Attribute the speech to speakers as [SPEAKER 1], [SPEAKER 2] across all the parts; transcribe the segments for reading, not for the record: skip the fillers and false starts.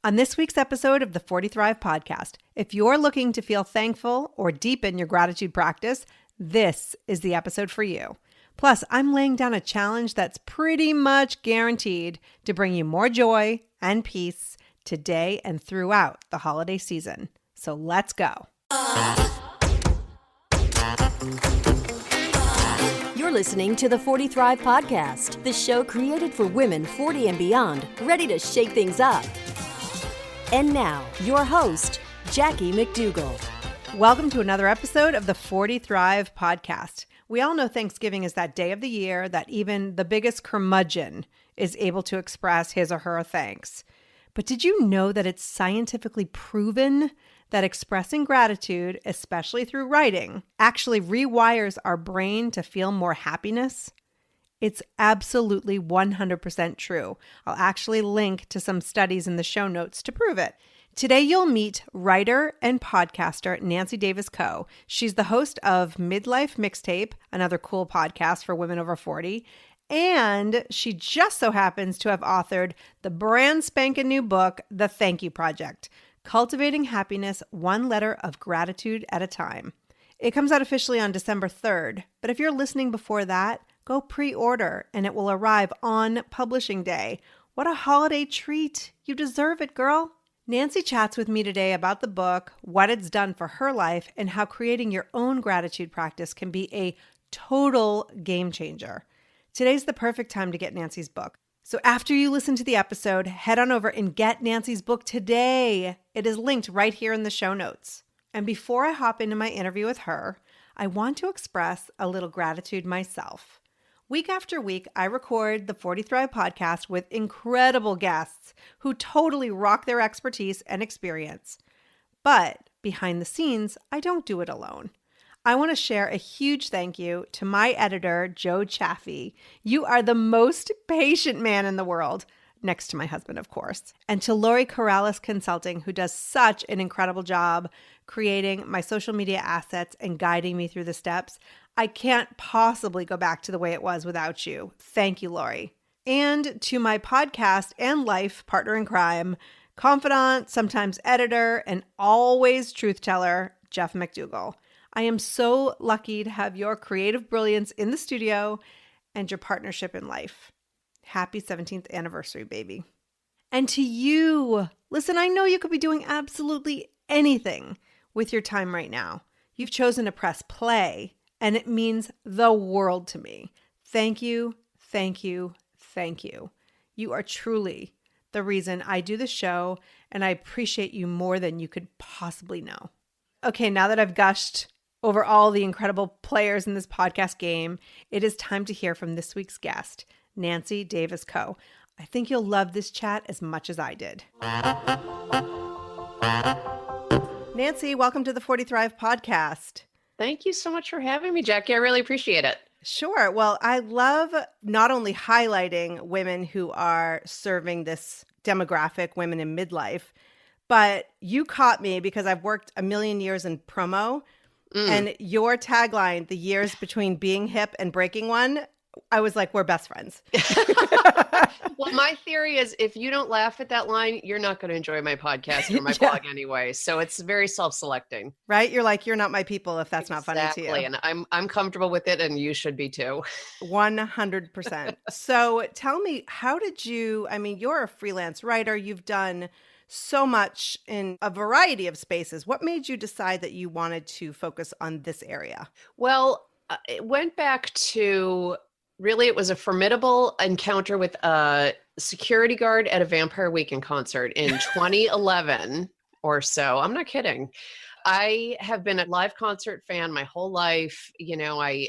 [SPEAKER 1] On this week's episode of the 40 Thrive podcast, if you're looking to feel thankful or deepen your gratitude practice, this is the episode for you. Plus, I'm laying down a challenge that's pretty much guaranteed to bring you more joy and peace today and throughout the holiday season. So let's go.
[SPEAKER 2] You're listening to the 40 Thrive podcast, the show created for women 40 and beyond, ready to shake things up. And now, your host, Jackie McDougall.
[SPEAKER 1] Welcome to another episode of the 40 Thrive podcast. We all know Thanksgiving is that day of the year that even the biggest curmudgeon is able to express his or her thanks. But did you know that it's scientifically proven that expressing gratitude, especially through writing, actually rewires our brain to feel more happiness? It's absolutely 100% true. I'll actually link to some studies in the show notes to prove it. Today, you'll meet writer and podcaster Nancy Davis Coe. She's the host of Midlife Mixtape, another cool podcast for women over 40. And she just so happens to have authored the brand spanking new book, The Thank You Project, Cultivating Happiness One Letter of Gratitude at a Time. It comes out officially on December 3rd, but if you're listening before that, go pre-order and it will arrive on publishing day. What a holiday treat. You deserve it, girl. Nancy chats with me today about the book, what it's done for her life, and how creating your own gratitude practice can be a total game changer. Today's the perfect time to get Nancy's book. So after you listen to the episode, head on over and get Nancy's book today. It is linked right here in the show notes. And before I hop into my interview with her, I want to express a little gratitude myself. Week after week, I record the 40 Thrive podcast with incredible guests who totally rock their expertise and experience. But behind the scenes, I don't do it alone. I want to share a huge thank you to my editor, Joe Chaffee. You are the most patient man in the world, next to my husband, of course. And to Lori Corrales Consulting, who does such an incredible job creating my social media assets and guiding me through the steps. I can't possibly go back to the way it was without you. Thank you, Lori. And to my podcast and life partner in crime, confidant, sometimes editor, and always truth teller, Jeff McDougall. I am so lucky to have your creative brilliance in the studio and your partnership in life. Happy 17th anniversary, baby. And to you, listen, I know you could be doing absolutely anything with your time right now. You've chosen to press play, and it means the world to me. Thank you, thank you, thank you. You are truly the reason I do the show, and I appreciate you more than you could possibly know. Okay, now that I've gushed over all the incredible players in this podcast game, it is time to hear from this week's guest, Nancy Davis Coe. I think you'll love this chat as much as I did. Nancy, welcome to the 40 Thrive podcast.
[SPEAKER 3] Thank you so much for having me, Jackie. I really appreciate it.
[SPEAKER 1] Sure. Well, I love not only highlighting women who are serving this demographic, women in midlife, but you caught me because I've worked a million years in promo, and your tagline, the years between being hip and breaking one, I was like, we're best friends.
[SPEAKER 3] Well, my theory is if you don't laugh at that line, you're not going to enjoy my podcast or my blog anyway. So it's very self-selecting.
[SPEAKER 1] Right? You're like, you're not my people if that's not funny to you.
[SPEAKER 3] Exactly. And I'm comfortable with it, and you should be too.
[SPEAKER 1] 100%. So tell me, how did you, you're a freelance writer. You've done so much in a variety of spaces. What made you decide that you wanted to focus on this area?
[SPEAKER 3] Well, it went back to really, it was a formidable encounter with a security guard at a Vampire Weekend concert in 2011 or so. I'm not kidding. I have been a live concert fan my whole life. You know, I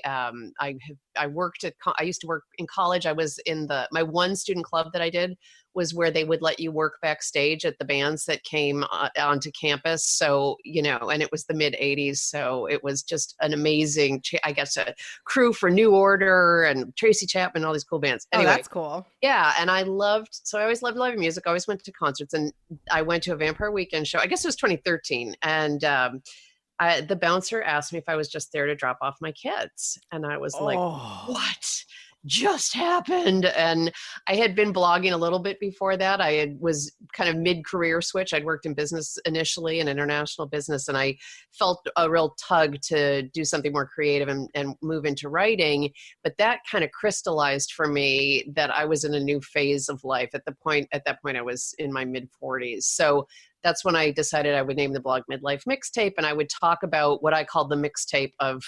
[SPEAKER 3] used to work in college. I was in my one student club that I did was where they would let you work backstage at the bands that came onto campus. So, you know, and it was the mid 80s. So it was just an amazing, a crew for New Order and Tracy Chapman, all these cool bands. Anyway,
[SPEAKER 1] oh, that's cool.
[SPEAKER 3] Yeah. And I always loved live music. I always went to concerts, and I went to a Vampire Weekend show. I guess it was 2013. And the bouncer asked me if I was just there to drop off my kids. And I was like, what? just happened. And I had been blogging a little bit before that. Was kind of mid-career switch. I'd worked in business initially, in international business, and I felt a real tug to do something more creative and move into writing. But that kind of crystallized for me that I was in a new phase of life. At that point, I was in my mid-40s. So that's when I decided I would name the blog Midlife Mixtape, and I would talk about what I called the mixtape of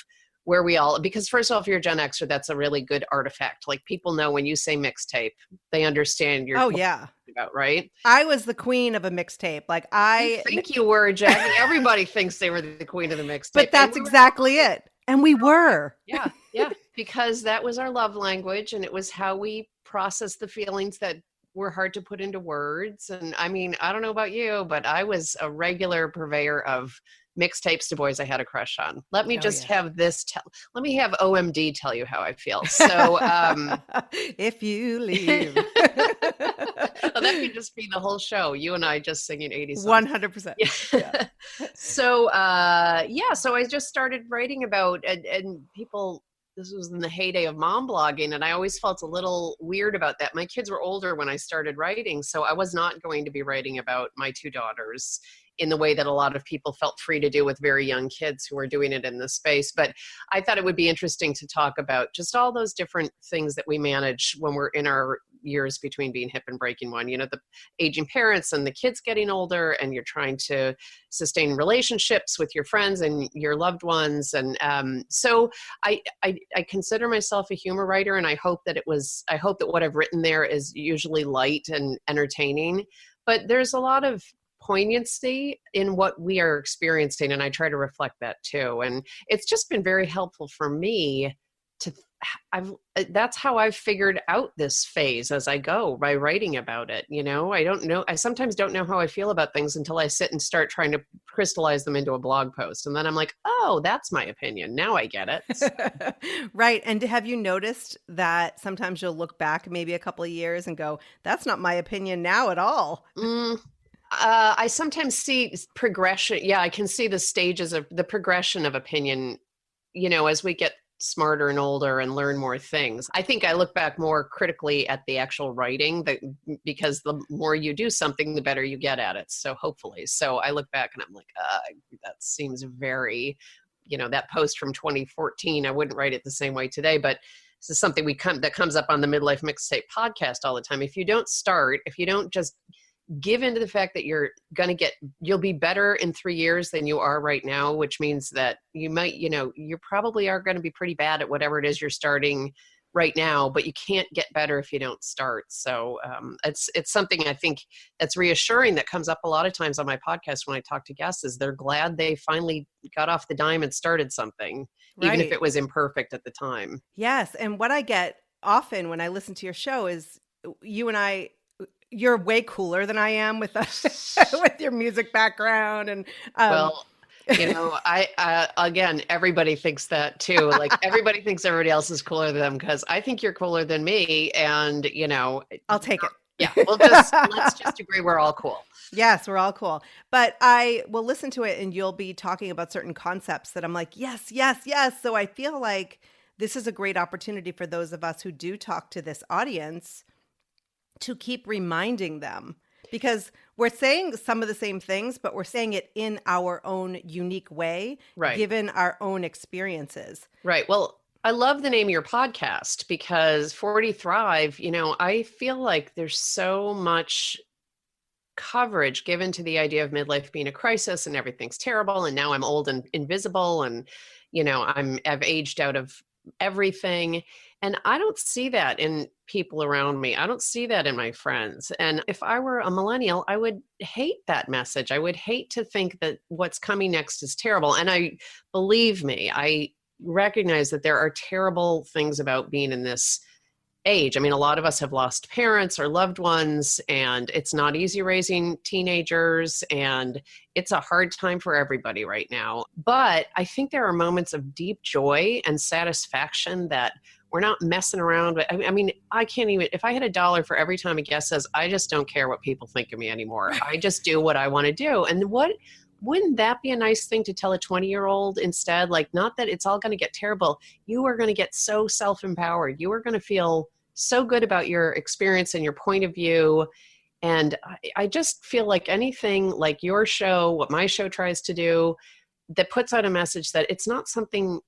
[SPEAKER 3] where we all, because first of all, if you're a Gen Xer, that's a really good artifact. Like, people know when you say mixtape, they understand
[SPEAKER 1] Oh yeah.
[SPEAKER 3] About, right?
[SPEAKER 1] I was the queen of a mixtape. Like
[SPEAKER 3] I think you were, Jackie. Everybody thinks they were the queen of the mixtape.
[SPEAKER 1] But that's exactly it. And we were.
[SPEAKER 3] Yeah. Because that was our love language, and it was how we processed the feelings that were hard to put into words. And I mean, I don't know about you, but I was a regular purveyor of mixtapes to boys I had a crush on. Let me have let me have OMD tell you how I feel. So
[SPEAKER 1] if you leave.
[SPEAKER 3] Well, that could just be the whole show. You and I just singing 80s songs.
[SPEAKER 1] 100%.
[SPEAKER 3] Yeah. So so I just started writing about, and people, this was in the heyday of mom blogging, and I always felt a little weird about that. My kids were older when I started writing, so I was not going to be writing about my two daughters in the way that a lot of people felt free to do with very young kids who were doing it in this space. But I thought it would be interesting to talk about just all those different things that we manage when we're in our years between being hip and breaking one, the aging parents and the kids getting older, and you're trying to sustain relationships with your friends and your loved ones. And so I consider myself a humor writer, and I hope that what I've written there is usually light and entertaining, but there's a lot of poignancy in what we are experiencing, and I try to reflect that too. And it's just been very helpful for me that's how I've figured out this phase as I go, by writing about it. I sometimes don't know how I feel about things until I sit and start trying to crystallize them into a blog post. And then I'm like, oh, that's my opinion. Now I get it.
[SPEAKER 1] Right. And have you noticed that sometimes you'll look back maybe a couple of years and go, that's not my opinion now at all?
[SPEAKER 3] I sometimes see progression. Yeah, I can see the stages of the progression of opinion, as we get smarter and older and learn more things. I think I look back more critically at the actual writing, because the more you do something, the better you get at it. So hopefully. So I look back and I'm like, that seems very, that post from 2014, I wouldn't write it the same way today, but this is something that comes up on the Midlife Mixtape podcast all the time. If you don't just give into the fact that you'll be better in 3 years than you are right now, which means that you might, you probably are going to be pretty bad at whatever it is you're starting right now, but you can't get better if you don't start. So it's something I think that's reassuring that comes up a lot of times on my podcast when I talk to guests, is they're glad they finally got off the dime and started something, even if it was imperfect at the time.
[SPEAKER 1] Yes. And what I get often when I listen to your show is you and I, you're way cooler than I am with with your music background. And
[SPEAKER 3] I again, everybody thinks that too. Like, everybody thinks everybody else is cooler than them, because I think you're cooler than me. And
[SPEAKER 1] I'll take it.
[SPEAKER 3] Yeah, let's just agree we're all cool.
[SPEAKER 1] Yes, we're all cool. But I will listen to it, and you'll be talking about certain concepts that I'm like, yes, yes, yes. So I feel like this is a great opportunity for those of us who do talk to this audience to keep reminding them, because we're saying some of the same things, but we're saying it in our own unique way, given our own experiences.
[SPEAKER 3] Right. Well, I love the name of your podcast, because 40 Thrive, I feel like there's so much coverage given to the idea of midlife being a crisis and everything's terrible. And now I'm old and invisible, and, I've aged out of everything. And I don't see that in people around me. I don't see that in my friends. And if I were a millennial, I would hate that message. I would hate to think that what's coming next is terrible. And believe me, I recognize that there are terrible things about being in this age. I mean, a lot of us have lost parents or loved ones, and it's not easy raising teenagers, and it's a hard time for everybody right now. But I think there are moments of deep joy and satisfaction that we're not messing around with. I mean, I can't even, if I had $1 for every time a guest says, I just don't care what people think of me anymore. I just do what I want to do. And what wouldn't that be a nice thing to tell a 20-year-old instead? Like, not that it's all going to get terrible. You are going to get so self-empowered. You are going to feel so good about your experience and your point of view. And I just feel like anything like your show, what my show tries to do, that puts out a message that it's not something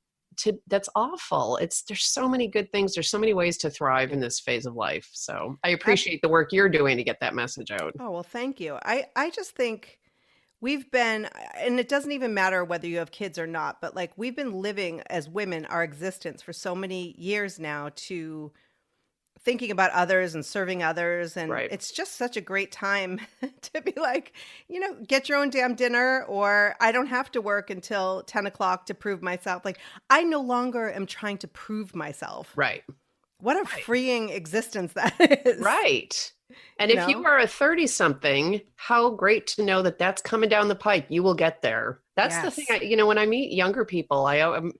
[SPEAKER 3] that's awful. There's so many good things. There's so many ways to thrive in this phase of life. So I appreciate the work you're doing to get that message out.
[SPEAKER 1] Oh, well, thank you. I just think we've been, and it doesn't even matter whether you have kids or not, but like we've been living as women our existence for so many years now to thinking about others and serving others. And
[SPEAKER 3] Right.
[SPEAKER 1] It's just such a great time to be like, get your own damn dinner, or I don't have to work until 10 o'clock to prove myself. Like I no longer am trying to prove myself.
[SPEAKER 3] Right.
[SPEAKER 1] What a freeing existence that is.
[SPEAKER 3] Right. And if you are a 30-something, how great to know that that's coming down the pike. You will get there. That's the thing. When I meet younger people, I'm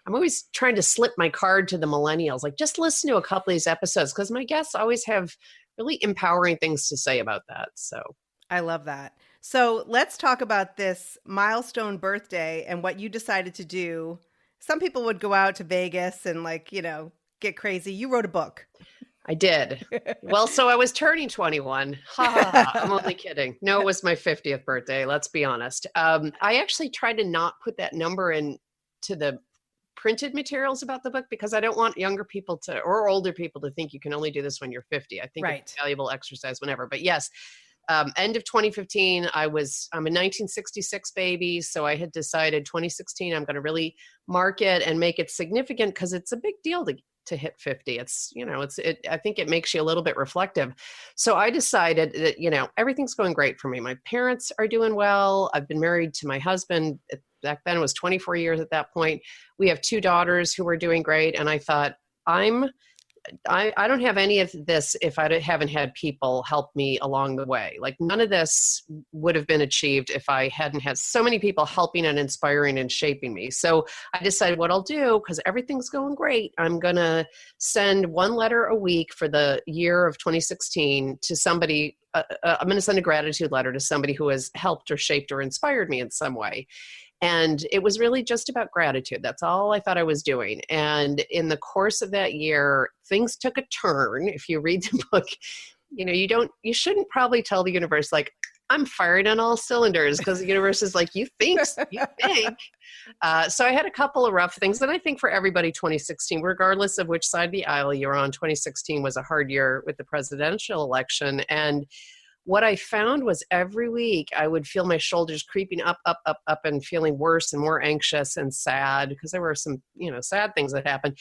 [SPEAKER 3] always trying to slip my card to the millennials. Like, just listen to a couple of these episodes because my guests always have really empowering things to say about that. So
[SPEAKER 1] I love that. So let's talk about this milestone birthday and what you decided to do. Some people would go out to Vegas and get crazy. You wrote a book.
[SPEAKER 3] I did. Well, so I was turning 21. I'm only kidding. No, it was my 50th birthday. Let's be honest. I actually tried to not put that number into the printed materials about the book because I don't want younger people or older people to think you can only do this when you're 50. I think it's a valuable exercise whenever. But yes, end of 2015, I'm a 1966 baby. So I had decided 2016, I'm going to really mark it and make it significant because it's a big deal to hit 50. I think it makes you a little bit reflective. So I decided that, everything's going great for me. My parents are doing well. I've been married to my husband. Back then it was 24 years at that point. We have 2 daughters who are doing great. And I thought, I don't have any of this if I haven't had people help me along the way. Like none of this would have been achieved if I hadn't had so many people helping and inspiring and shaping me. So I decided what I'll do, because everything's going great, I'm going to send 1 letter a week for the year of 2016 to somebody. I'm going to send a gratitude letter to somebody who has helped or shaped or inspired me in some way. And it was really just about gratitude. That's all I thought I was doing. And in the course of that year, things took a turn. If you read the book, you shouldn't probably tell the universe, like, I'm firing on all cylinders, because the universe is like, you think. So I had a couple of rough things. And I think for everybody, 2016, regardless of which side of the aisle you're on, 2016 was a hard year with the presidential election. And what I found was every week I would feel my shoulders creeping up, and feeling worse and more anxious and sad, because there were some, sad things that happened.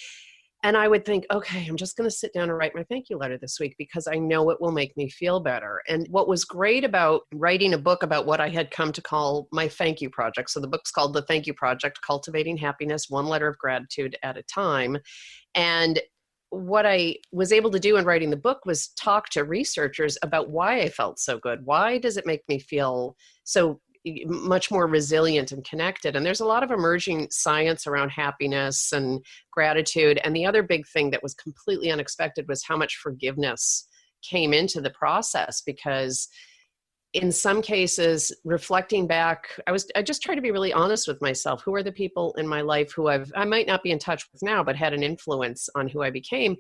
[SPEAKER 3] And I would think, okay, I'm just going to sit down and write my thank you letter this week because I know it will make me feel better. And what was great about writing a book about what I had come to call my thank you project. So the book's called The Thank You Project, Cultivating Happiness, 1 Letter of Gratitude at a Time. And what I was able to do in writing the book was talk to researchers about why I felt so good. Why does it make me feel so much more resilient and connected? And there's a lot of emerging science around happiness and gratitude. And the other big thing that was completely unexpected was how much forgiveness came into the process, because in some cases, reflecting back, I just try to be really honest with myself. Who are the people in my life who I might not be in touch with now, but had an influence on who I became?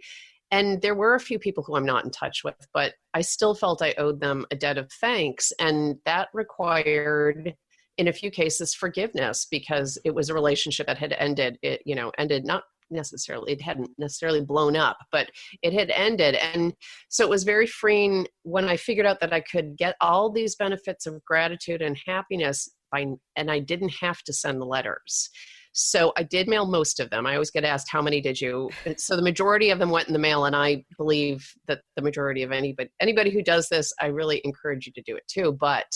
[SPEAKER 3] And there were a few people who I'm not in touch with, but I still felt I owed them a debt of thanks. And that required, in a few cases, forgiveness, because it was a relationship that had ended. It, ended not necessarily, it hadn't necessarily blown up, but it had ended. And so it was very freeing when I figured out that I could get all these benefits of gratitude and happiness and I didn't have to send the letters. So I did mail most of them. I always get asked, how many did you? So the majority of them went in the mail, and I believe that the majority of anybody who does this, I really encourage you to do it too. But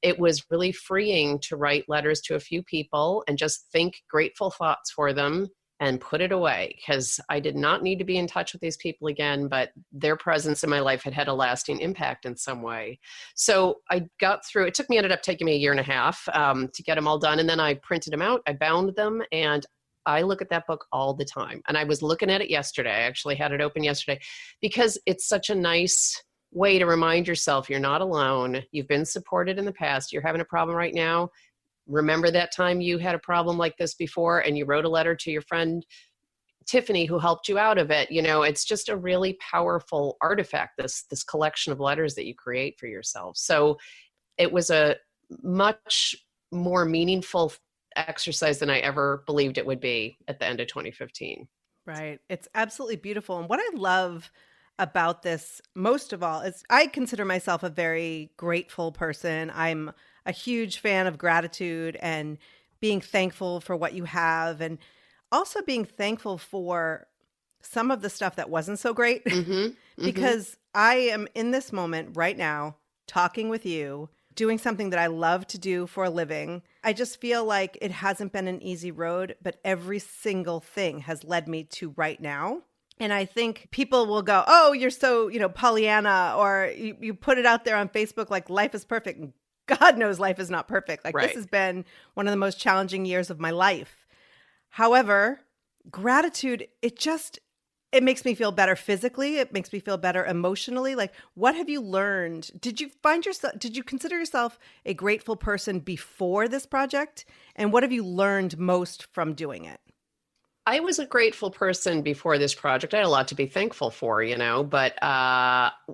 [SPEAKER 3] it was really freeing to write letters to a few people and just think grateful thoughts for them and put it away, because I did not need to be in touch with these people again, but their presence in my life had a lasting impact in some way. So I got through, ended up taking me 1.5 years to get them all done. And then I printed them out, I bound them, and I look at that book all the time. And I was looking at it yesterday. I actually had it open yesterday, because it's such a nice way to remind yourself you're not alone. You've been supported in the past. You're having a problem right now. remember that time you had a problem like this before and you wrote a letter to your friend Tiffany who helped you out of it. It's just a really powerful artifact, this collection of letters that you create for yourself. So it was a much more meaningful exercise than I ever believed it would be at the end of 2015.
[SPEAKER 1] Right. It's absolutely beautiful. And what I love about this most of all is I consider myself a very grateful person. I'm a huge fan of gratitude and being thankful for what you have, and also being thankful for some of the stuff that wasn't so great. Because I am in this moment right now talking with you, doing something that I love to do for a living. I just feel like it hasn't been an easy road, but every single thing has led me to right now. And I think people will go, oh, you're so, Pollyanna, or you put it out there on Facebook like life is perfect. And God knows life is not perfect. Like,
[SPEAKER 3] Right.
[SPEAKER 1] This has been one of the most challenging years of my life. However, gratitude, it makes me feel better physically. It makes me feel better emotionally. Like, what have you learned? Did you consider yourself a grateful person before this project? And what have you learned most from doing it?
[SPEAKER 3] I was a grateful person before this project. I had a lot to be thankful for, but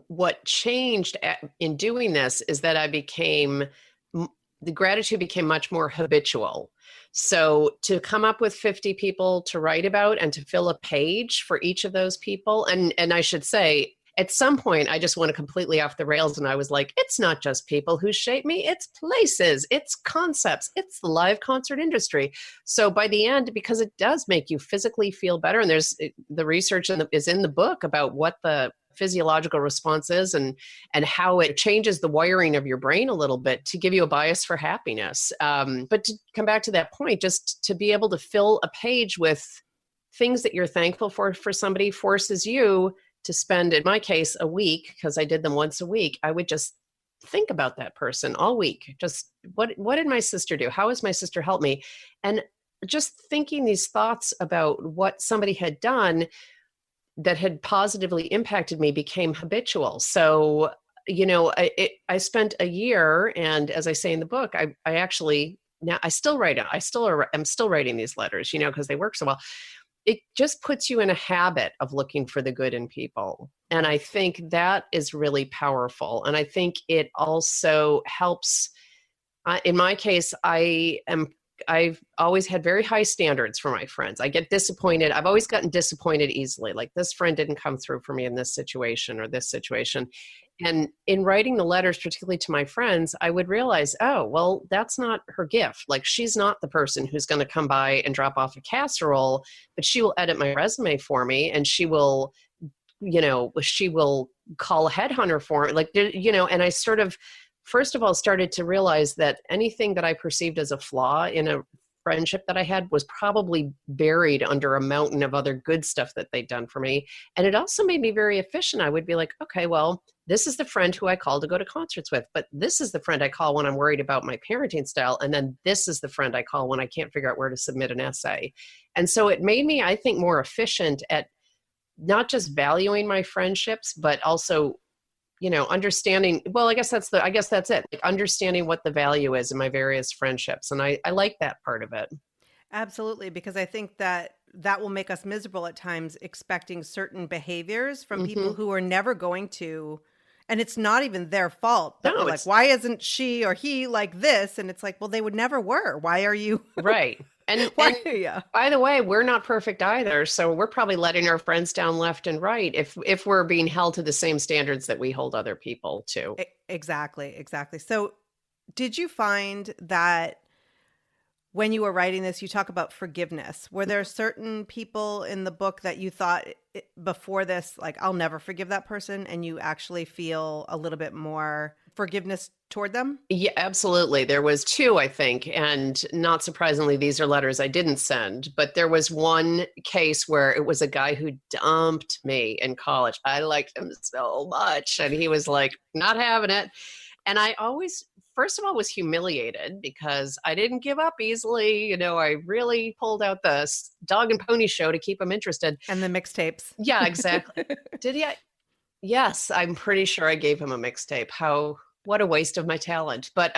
[SPEAKER 3] what changed in doing this is that the gratitude became much more habitual. So to come up with 50 people to write about and to fill a page for each of those people, and I should say, at some point, I just went completely off the rails and I was like, it's not just people who shape me, it's places, it's concepts, it's the live concert industry. So by the end, because it does make you physically feel better, and there's the research is in the book about what the physiological response is and how it changes the wiring of your brain a little bit to give you a bias for happiness. But to come back to that point, just to be able to fill a page with things that you're thankful for somebody forces you to spend, in my case, a week, because I did them once a week. I would just think about that person all week. Just what did my sister do? How has my sister helped me? And just thinking these thoughts about what somebody had done that had positively impacted me became habitual. So, I spent a year, and as I say in the book, I actually, now I still write it. I'm still writing these letters, because they work so well. It just puts you in a habit of looking for the good in people. And I think that is really powerful. And I think it also helps. In my case, I've always had very high standards for my friends. I get disappointed. I've always gotten disappointed easily. Like, this friend didn't come through for me in this situation or this situation. And in writing the letters, particularly to my friends, I would realize, oh, well, that's not her gift. Like, she's not the person who's going to come by and drop off a casserole, but she will edit my resume for me, and she will call a headhunter for me. And I sort of, first of all, started to realize that anything that I perceived as a flaw in a friendship that I had was probably buried under a mountain of other good stuff that they'd done for me. And it also made me very efficient. I would be like, okay, well, this is the friend who I call to go to concerts with, but this is the friend I call when I'm worried about my parenting style. And then this is the friend I call when I can't figure out where to submit an essay. And so it made me, I think, more efficient at not just valuing my friendships, but also understanding, well, I guess that's it. Like, understanding what the value is in my various friendships. And I like that part of it.
[SPEAKER 1] Absolutely. Because I think that will make us miserable at times, expecting certain behaviors from people who are never going to, and it's not even their fault. But we're like, why isn't she or he like this? And it's like, well, they would never were. Why are you?
[SPEAKER 3] Right. And by the way, we're not perfect either. So we're probably letting our friends down left and right if we're being held to the same standards that we hold other people to.
[SPEAKER 1] Exactly. So did you find that when you were writing this, you talk about forgiveness? Were there certain people in the book that you thought before this, like, I'll never forgive that person, and you actually feel a little bit more forgiveness toward them?
[SPEAKER 3] Yeah, absolutely. There was two, I think, and not surprisingly, these are letters I didn't send, but there was one case where it was a guy who dumped me in college. I liked him so much, and he was like, not having it. And I always, first of all, was humiliated because I didn't give up easily. I really pulled out the dog and pony show to keep him interested.
[SPEAKER 1] And the mixtapes.
[SPEAKER 3] Yeah, exactly. Did he? Yes, I'm pretty sure I gave him a mixtape. What a waste of my talent. But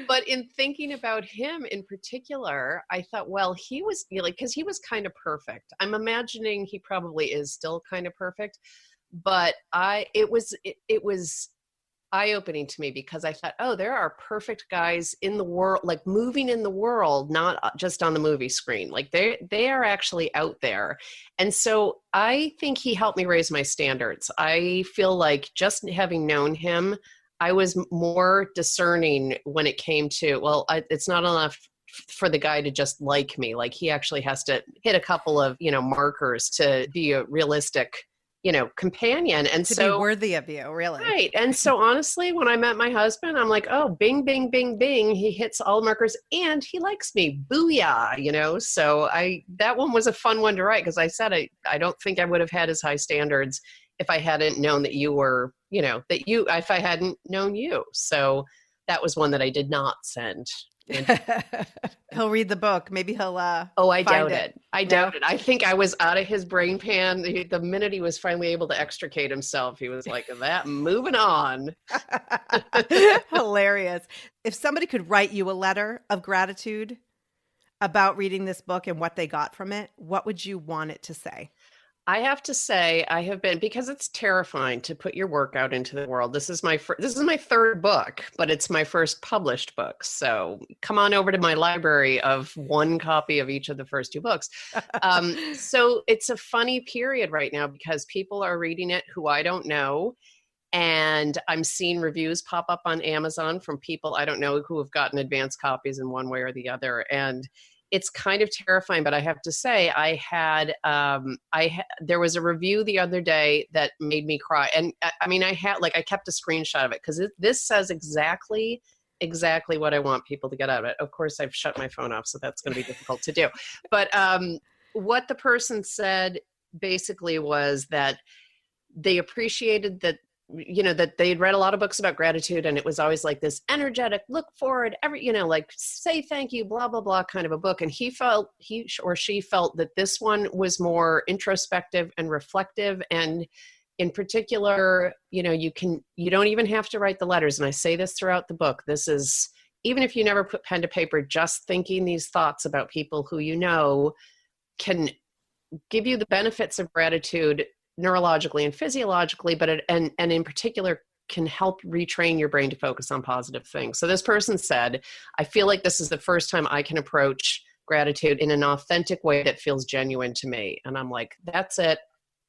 [SPEAKER 3] But in thinking about him in particular, I thought, well, he was because he was kind of perfect. I'm imagining he probably is still kind of perfect, but it was eye-opening to me because I thought, oh, there are perfect guys in the world, like moving in the world, not just on the movie screen. Like they are actually out there. And so I think he helped me raise my standards. I feel like just having known him, I was more discerning when it came to, well, it's not enough for the guy to just like me. Like he actually has to hit a couple of, markers to be a realistic companion. And
[SPEAKER 1] to
[SPEAKER 3] so
[SPEAKER 1] be worthy of you, really.
[SPEAKER 3] right. And so honestly, when I met my husband, I'm like, oh, bing, bing, bing, bing. He hits all markers and he likes me. Booyah. So that one was a fun one to write because I said, I don't think I would have had as high standards if I hadn't known that you were, if I hadn't known you. So that was one that I did not send.
[SPEAKER 1] He'll read the book. Maybe he'll
[SPEAKER 3] I doubt it. I
[SPEAKER 1] No?
[SPEAKER 3] doubt it. I think I was out of his brain pan. The minute he was finally able to extricate himself, he was like, that, moving on.
[SPEAKER 1] Hilarious. If somebody could write you a letter of gratitude about reading this book and what they got from it, what would you want it to say?
[SPEAKER 3] I have to say, I have been, because it's terrifying to put your work out into the world. This is my third book, but it's my first published book. So come on over to my library of one copy of each of the first two books. So it's a funny period right now because people are reading it who I don't know. And I'm seeing reviews pop up on Amazon from people I don't know who have gotten advanced copies in one way or the other. And it's kind of terrifying, but I have to say there was a review the other day that made me cry. And I kept a screenshot of it because this says exactly what I want people to get out of it. Of course, I've shut my phone off, so that's going to be difficult to do. But what the person said basically was that they appreciated that, that they'd read a lot of books about gratitude and it was always like this energetic, look forward, like say thank you, blah, blah, blah kind of a book. And he or she felt that this one was more introspective and reflective. And in particular, you don't even have to write the letters. And I say this throughout the book. This is, even if you never put pen to paper, just thinking these thoughts about people who can give you the benefits of gratitude neurologically and physiologically, but and in particular can help retrain your brain to focus on positive things. So this person said, I feel like this is the first time I can approach gratitude in an authentic way that feels genuine to me. And I'm like, that's it.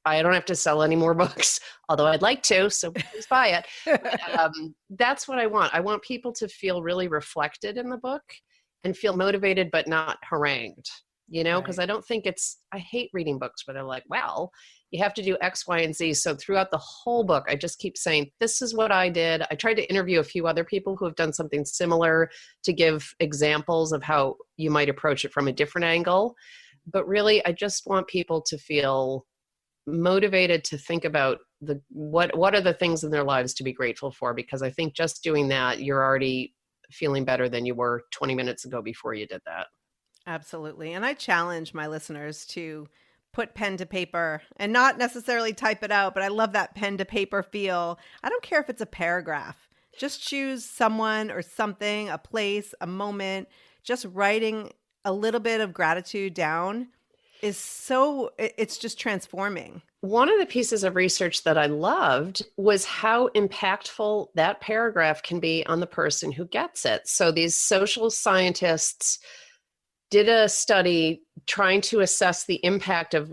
[SPEAKER 3] I don't have to sell any more books, although I'd like to, so please buy it. But, that's what I want. I want people to feel really reflected in the book and feel motivated, but not harangued, because I don't think I hate reading books where they're like, well, you have to do X, Y, and Z. So throughout the whole book, I just keep saying, this is what I did. I tried to interview a few other people who have done something similar to give examples of how you might approach it from a different angle. But really, I just want people to feel motivated to think about what are the things in their lives to be grateful for, because I think just doing that, you're already feeling better than you were 20 minutes ago before you did that.
[SPEAKER 1] Absolutely. And I challenge my listeners to put pen to paper and not necessarily type it out, but I love that pen to paper feel. I don't care if it's a paragraph. Just choose someone or something, a place, a moment. Just writing a little bit of gratitude down it's just transforming.
[SPEAKER 3] One of the pieces of research that I loved was how impactful that paragraph can be on the person who gets it. So these social scientists did a study trying to assess the impact of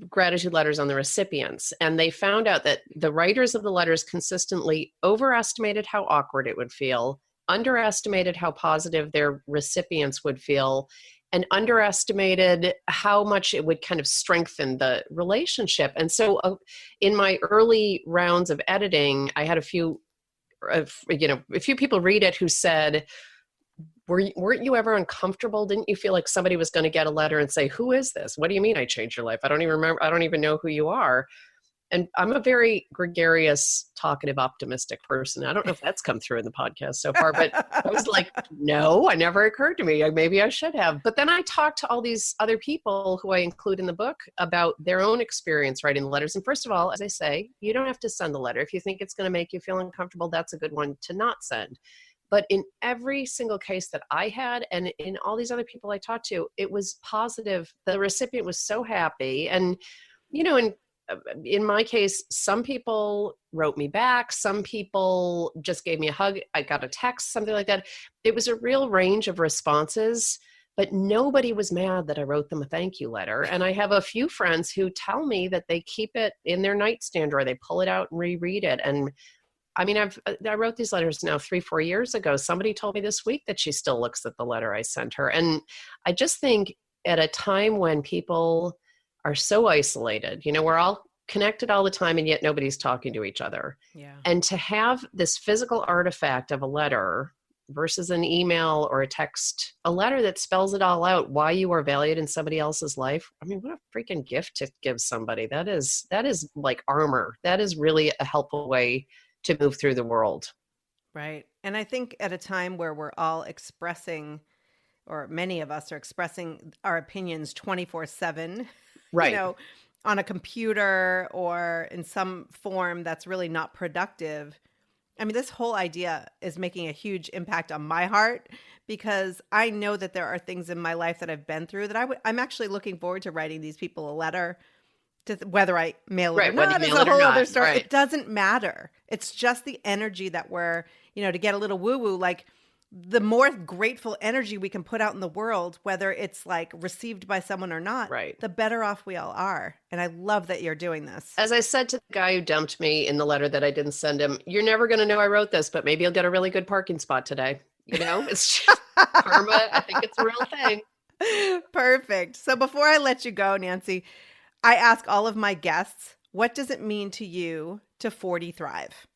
[SPEAKER 3] gratitude letters on the recipients. And they found out that the writers of the letters consistently overestimated how awkward it would feel, underestimated how positive their recipients would feel, and underestimated how much it would kind of strengthen the relationship. And so in my early rounds of editing, I had a few people read it who said, weren't you ever uncomfortable? Didn't you feel like somebody was going to get a letter and say, who is this? What do you mean I changed your life? I don't even remember. I don't even know who you are. And I'm a very gregarious, talkative, optimistic person. I don't know if that's come through in the podcast so far, but I was like, no, it never occurred to me. Maybe I should have. But then I talked to all these other people who I include in the book about their own experience writing the letters. And first of all, as I say, you don't have to send the letter. If you think it's going to make you feel uncomfortable, that's a good one to not send. But in every single case that I had, and in all these other people I talked to, it was positive. The recipient was so happy. And, in my case, some people wrote me back. Some people just gave me a hug. I got a text, something like that. It was a real range of responses, but nobody was mad that I wrote them a thank you letter. And I have a few friends who tell me that they keep it in their nightstand drawer. They pull it out and reread it. And I mean, I wrote these letters now 3-4 years ago. Somebody told me this week that she still looks at the letter I sent her. And I just think at a time when people are so isolated, we're all connected all the time and yet nobody's talking to each other.
[SPEAKER 1] Yeah.
[SPEAKER 3] And to have this physical artifact of a letter versus an email or a text, a letter that spells it all out, why you are valued in somebody else's life. I mean, what a freaking gift to give somebody. That is like armor. That is really a helpful way to move through the world.
[SPEAKER 1] Right. And I think at a time where we're all expressing, or many of us are expressing our opinions 24/7,
[SPEAKER 3] Right.
[SPEAKER 1] On a computer or in some form that's really not productive. I mean, this whole idea is making a huge impact on my heart because I know that there are things in my life that I've been through that I'm actually looking forward to writing these people a letter. Whether I mail it
[SPEAKER 3] Right,
[SPEAKER 1] or
[SPEAKER 3] whether
[SPEAKER 1] not
[SPEAKER 3] you
[SPEAKER 1] is
[SPEAKER 3] mail
[SPEAKER 1] a
[SPEAKER 3] it or
[SPEAKER 1] whole
[SPEAKER 3] not,
[SPEAKER 1] other story.
[SPEAKER 3] right.
[SPEAKER 1] It doesn't matter. It's just the energy that we're, to get a little woo-woo, like the more grateful energy we can put out in the world, whether it's like received by someone or not,
[SPEAKER 3] Right.
[SPEAKER 1] the better off we all are. And I love that you're doing this.
[SPEAKER 3] As I said to the guy who dumped me in the letter that I didn't send him, you're never going to know I wrote this, but maybe you'll get a really good parking spot today. It's just karma. I think it's a real thing.
[SPEAKER 1] Perfect. So before I let you go, Nancy, I ask all of my guests, what does it mean to you to 40 thrive?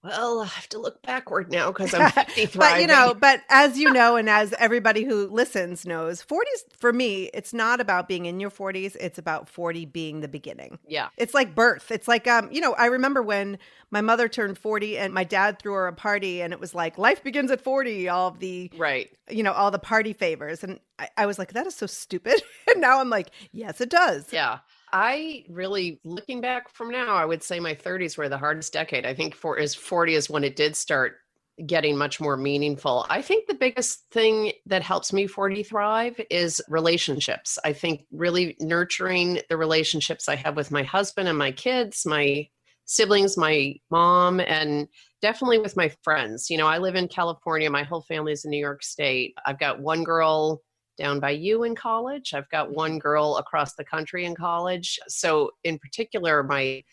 [SPEAKER 3] Well, I have to look backward now because I'm 50 thriving.
[SPEAKER 1] But as you know, and as everybody who listens knows, 40s for me, it's not about being in your 40s. It's about 40 being the beginning.
[SPEAKER 3] Yeah.
[SPEAKER 1] It's like birth. It's like, I remember when my mother turned 40 and my dad threw her a party and it was like, life begins at 40, all of the,
[SPEAKER 3] right.
[SPEAKER 1] All the party favors. And I was like, that is so stupid. And now I'm like, yes, it does.
[SPEAKER 3] Yeah. I really, looking back from now, I would say my 30s were the hardest decade. I think 40 is when it did start getting much more meaningful. I think the biggest thing that helps me 40 thrive is relationships. I think really nurturing the relationships I have with my husband and my kids, my siblings, my mom, and definitely with my friends. I live in California. My whole family is in New York State. I've got one girl down by you in college. I've got one girl across the country in college. So in particular, my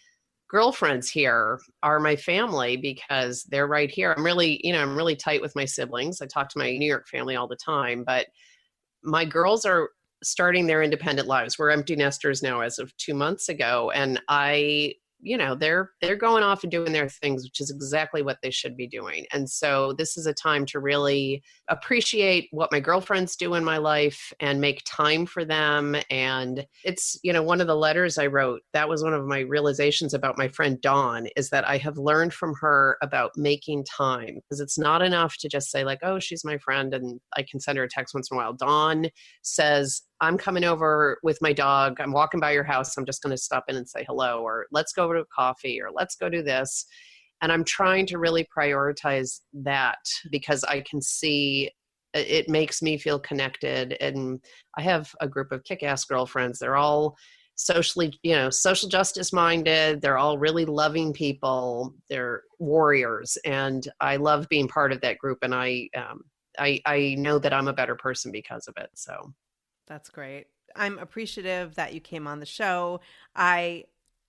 [SPEAKER 3] girlfriends here are my family because they're right here. I'm really tight with my siblings. I talk to my New York family all the time, but my girls are starting their independent lives. We're empty nesters now as of 2 months ago. And they're going off and doing their things, which is exactly what they should be doing. And so this is a time to really appreciate what my girlfriends do in my life and make time for them. And it's, one of the letters I wrote, that was one of my realizations about my friend Dawn, is that I have learned from her about making time, because it's not enough to just say like, oh, she's my friend and I can send her a text once in a while. Dawn says, I'm coming over with my dog. I'm walking by your house. I'm just going to stop in and say hello, or let's go to coffee, or let's go do this. And I'm trying to really prioritize that because I can see it makes me feel connected. And I have a group of kick-ass girlfriends. They're all social justice minded. They're all really loving people. They're warriors. And I love being part of that group. And I know that I'm a better person because of it. So.
[SPEAKER 1] That's great. I'm appreciative that you came on the show. I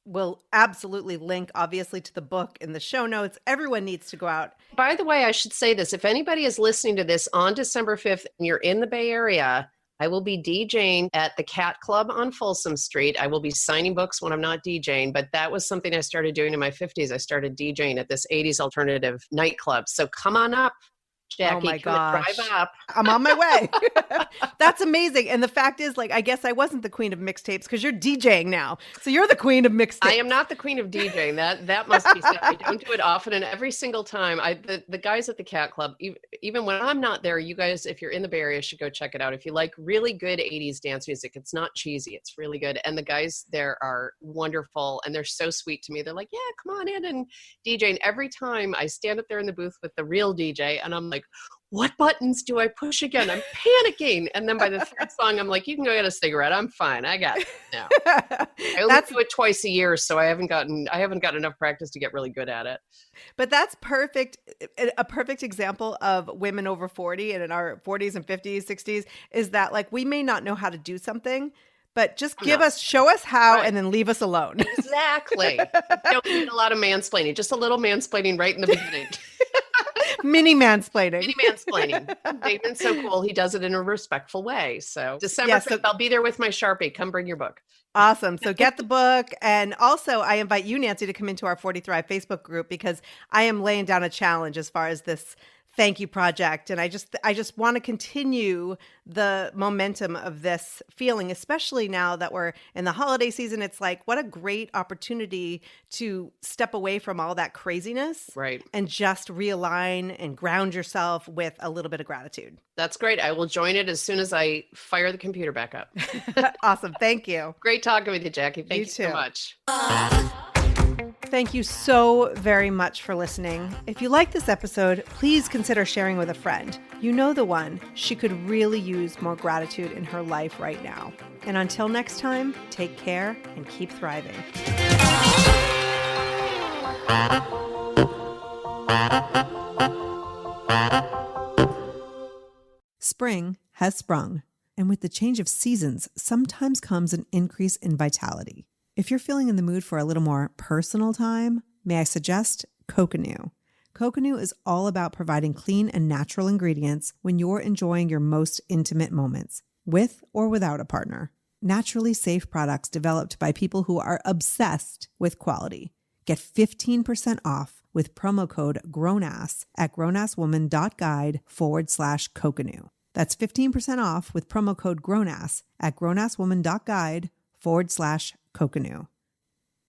[SPEAKER 1] will absolutely link, obviously, to the book in the show notes. Everyone needs to go out.
[SPEAKER 3] By the way, I should say this. If anybody is listening to this on December 5th and you're in the Bay Area, I will be DJing at the Cat Club on Folsom Street. I will be signing books when I'm not DJing, but that was something I started doing in my 50s. I started DJing at this 80s alternative nightclub. So come on up, Jackie.
[SPEAKER 1] Oh my gosh.
[SPEAKER 3] Drive up.
[SPEAKER 1] I'm on my way. That's amazing. And the fact is, I guess I wasn't the queen of mixtapes because you're DJing now. So you're the queen of mixtapes.
[SPEAKER 3] I am not the queen of DJing. That must be said. I don't do it often. And every single time, the guys at the Cat Club, even when I'm not there, you guys, if you're in the Bay Area, should go check it out. If you like really good 80s dance music, it's not cheesy. It's really good. And the guys there are wonderful. And they're so sweet to me. They're like, yeah, come on in and DJ. And every time I stand up there in the booth with the real DJ and I'm like, like, what buttons do I push again? I'm panicking. And then by the third song, I'm like, you can go get a cigarette. I'm fine. I got it now. I only do it twice a year, so I haven't gotten enough practice to get really good at it.
[SPEAKER 1] But that's perfect. A perfect example of women over 40 and in our 40s and 50s, 60s is that like we may not know how to do something, but just show us how, right, and then leave us alone.
[SPEAKER 3] Exactly. Don't need a lot of mansplaining, just a little mansplaining right in the beginning.
[SPEAKER 1] Mini mansplaining.
[SPEAKER 3] Mini mansplaining. Damon's so cool. He does it in a respectful way. So December 5th, I'll be there with my Sharpie. Come bring your book.
[SPEAKER 1] Awesome. So get the book. And also I invite you, Nancy, to come into our 40 Thrive Facebook group because I am laying down a challenge as far as this thank you project. And I just want to continue the momentum of this feeling, especially now that we're in the holiday season. It's like, what a great opportunity to step away from all that craziness,
[SPEAKER 3] right,
[SPEAKER 1] and just realign and ground yourself with a little bit of gratitude.
[SPEAKER 3] That's great. I will join it as soon as I fire the computer back up.
[SPEAKER 1] Awesome. Thank you.
[SPEAKER 3] Great talking with you, Jackie. Thank you so much.
[SPEAKER 1] Thank you so very much for listening. If you like this episode, please consider sharing with a friend. You know the one. She could really use more gratitude in her life right now. And until next time, take care and keep thriving. Spring has sprung, and with the change of seasons, sometimes comes an increase in vitality. If you're feeling in the mood for a little more personal time, may I suggest Coconut. Coconut is all about providing clean and natural ingredients when you're enjoying your most intimate moments, with or without a partner. Naturally safe products developed by people who are obsessed with quality. Get 15% off with promo code GROWNASS at grownasswoman.guide/Coconut. That's 15% off with promo code GROWNASS at grownasswoman.guide/Coconut.